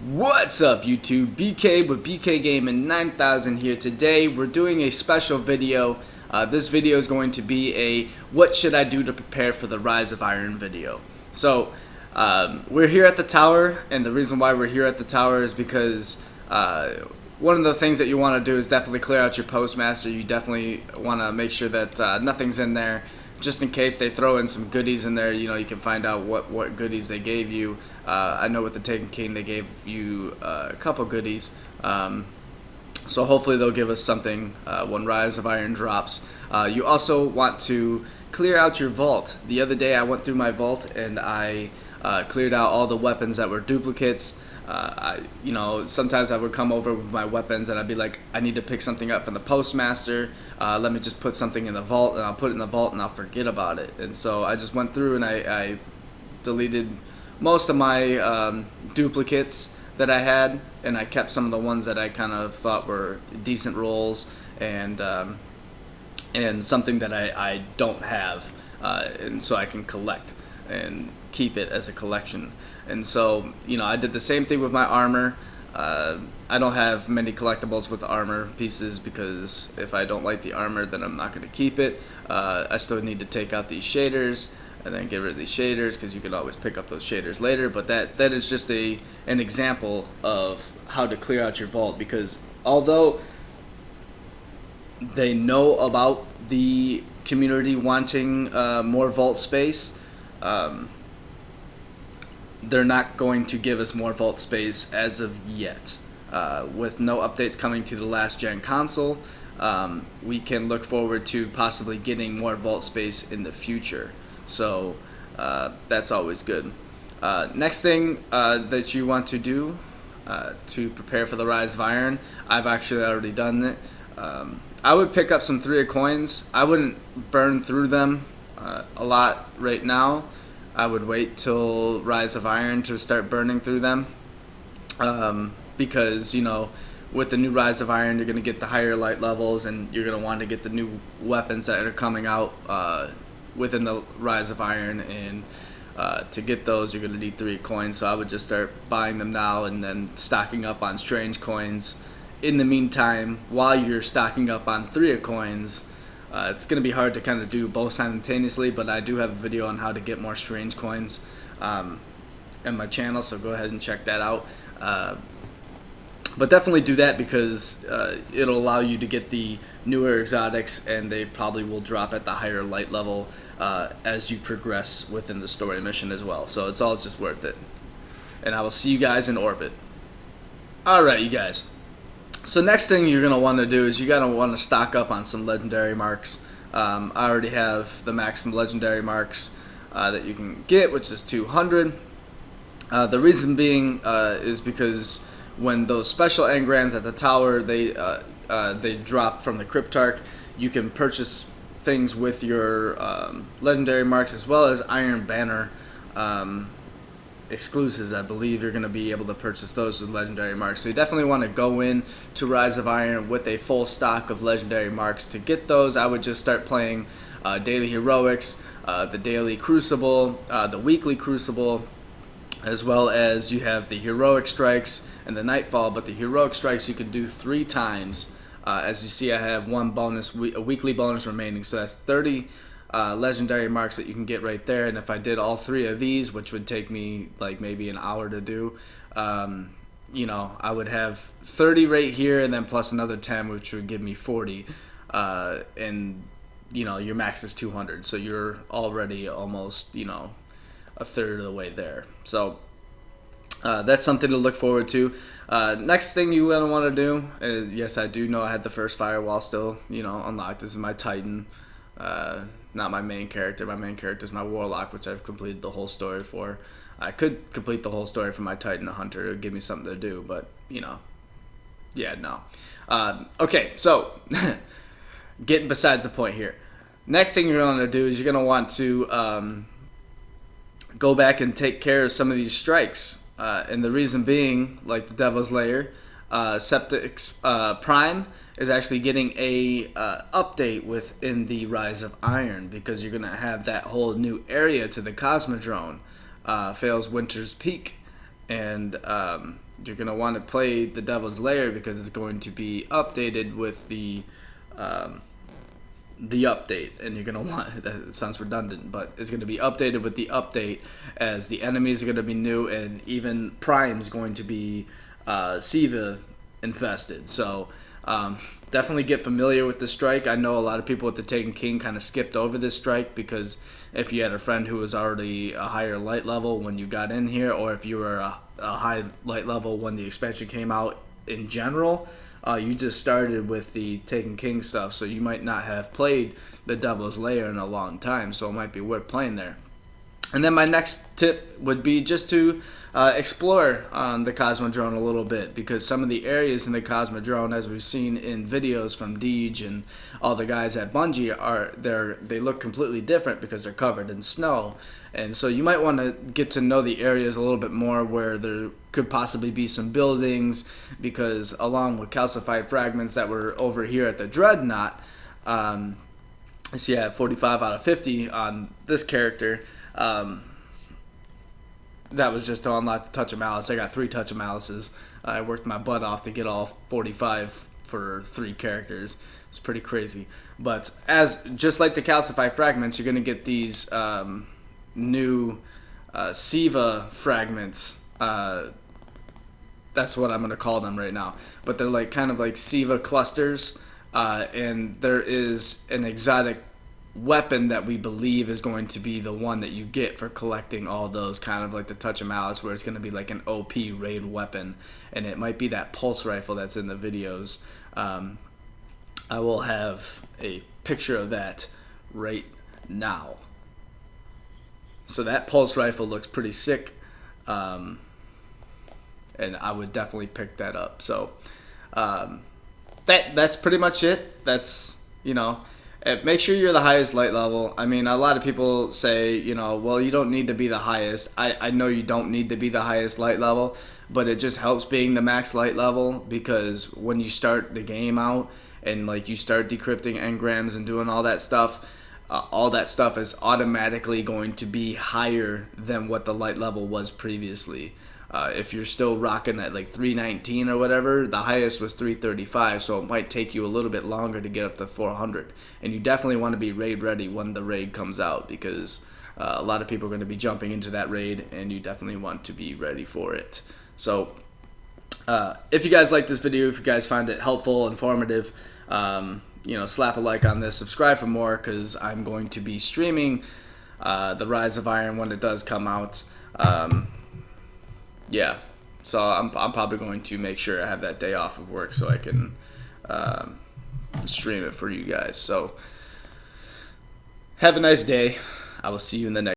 What's up YouTube? BK with BK Gaming 9000 here. Today we're doing a special video. This video is going to be a what should I do to prepare for the Rise of Iron video. So we're here at the tower, and the reason why we're here at the tower is because one of the things that you want to do is definitely clear out your postmaster. You definitely want to make sure that nothing's in there, just in case they throw in some goodies in there. You know, you can find out what goodies they gave you. I know with the Taken King they gave you a couple goodies, so hopefully they'll give us something when Rise of Iron drops. You also want to clear out your vault. The other day I went through my vault and I cleared out all the weapons that were duplicates. Sometimes I would come over with my weapons and I'd be like, I need to pick something up from the postmaster. Let me just put something in the vault, and I'll put it in the vault and I'll forget about it. And so I just went through and I deleted most of my duplicates that I had, and I kept some of the ones that I kind of thought were decent rolls and something that I don't have, and so I can collect and keep it as a collection. And so, you know, I did the same thing with my armor. I don't have many collectibles with armor pieces because if I don't like the armor, then I'm not going to keep it. I still need to take out these shaders and then get rid of these shaders, because you can always pick up those shaders later. But that is just an example of how to clear out your vault, because although they know about the community wanting more vault space, they're not going to give us more vault space as of yet. With no updates coming to the last gen console, we can look forward to possibly getting more vault space in the future. So that's always good. Next thing that you want to do to prepare for the Rise of Iron, I've actually already done it. I would pick up some 3 of coins. I wouldn't burn through them a lot right now. I would wait till Rise of Iron to start burning through them, because, you know, with the new Rise of Iron, you're going to get the higher light levels, and you're going to want to get the new weapons that are coming out within the Rise of Iron, and to get those you're going to need 3 coins. So I would just start buying them now and then stocking up on strange coins in the meantime while you're stocking up on 3 coins. It's going to be hard to kind of do both simultaneously, but I do have a video on how to get more strange coins in my channel, so go ahead and check that out. But definitely do that, because it'll allow you to get the newer exotics, and they probably will drop at the higher light level as you progress within the story mission as well. So it's all just worth it. And I will see you guys in orbit. Alright, you guys. So next thing you're going to want to do is you're going to want to stock up on some legendary marks. I already have the maximum legendary marks that you can get, which is 200. The reason being is because when those special engrams at the tower, they drop from the Cryptarch, you can purchase things with your legendary marks, as well as Iron Banner exclusives. I believe you're going to be able to purchase those with legendary marks. So you definitely want to go in to Rise of Iron with a full stock of legendary marks. To get those, I would just start playing daily heroics, the daily crucible, the weekly crucible, as well as you have the heroic strikes and the nightfall. But the heroic strikes you can do 3 times. As you see, I have one bonus, a weekly bonus remaining, so that's 30 legendary marks that you can get right there. And if I did all 3 of these, which would take me like maybe an hour to do, you know, I would have 30 right here, and then plus another 10, which would give me 40. And you know, your max is 200, so you're already almost, you know, a third of the way there. So that's something to look forward to. Next thing you want to do is, yes, I do know I had the first firewall still, you know, unlocked. This is my Titan. Not my main character. My main character is my Warlock, which I've completed the whole story for. I could complete the whole story for my Titan Hunter. It would give me something to do, but, you know, yeah, no. Okay, so getting beside the point here. Next thing you're going to do is you're going to want to go back and take care of some of these strikes. And the reason being, like the Devil's Lair, Septic Prime is actually getting a update within the Rise of Iron, because you're gonna have that whole new area to the Cosmodrome, Fail's Winter's Peak, and you're going to want to play the Devil's Lair because it's going to be updated with the update, and you're going to want, that sounds redundant, but it's going to be updated with the update, as the enemies are going to be new, and even Prime's going to be Siva infested. So definitely get familiar with the strike. I know a lot of people with the Taken King kind of skipped over this strike, because if you had a friend who was already a higher light level when you got in here, or if you were a high light level when the expansion came out in general, you just started with the Taken King stuff, so you might not have played the Devil's Lair in a long time, so it might be worth playing there. And then my next tip would be just to explore the Cosmodrome a little bit, because some of the areas in the Cosmodrome, as we've seen in videos from Deej and all the guys at Bungie, they look completely different because they're covered in snow. And so you might want to get to know the areas a little bit more, where there could possibly be some buildings, because along with calcified fragments that were over here at the Dreadnought, so yeah, 45 out of 50 on this character. That was just to unlock the Touch of Malice. I got 3 Touch of Malices. I worked my butt off to get all 45 for 3 characters. It's pretty crazy. But just like the calcified fragments, you're gonna get these new Siva fragments. That's what I'm gonna call them right now. But they're like kind of like Siva clusters, and there is an exotic weapon that we believe is going to be the one that you get for collecting all those, kind of like the Touch of Malice, where it's going to be like an OP raid weapon, and it might be that pulse rifle that's in the videos. I will have a picture of that right now. So that pulse rifle looks pretty sick, and I would definitely pick that up. So that's pretty much it. That's, make sure you're the highest light level. I mean, a lot of people say, well, you don't need to be the highest. I know you don't need to be the highest light level, but it just helps being the max light level, because when you start the game out and like you start decrypting engrams and doing all that stuff is automatically going to be higher than what the light level was previously. If you're still rocking at like 319 or whatever, the highest was 335, so it might take you a little bit longer to get up to 400. And you definitely want to be raid ready when the raid comes out, because a lot of people are going to be jumping into that raid, and you definitely want to be ready for it. So if you guys like this video, if you guys find it helpful, informative, slap a like on this, subscribe for more, because I'm going to be streaming the Rise of Iron when it does come out. Yeah, so I'm probably going to make sure I have that day off of work so I can stream it for you guys. So have a nice day. I will see you in the next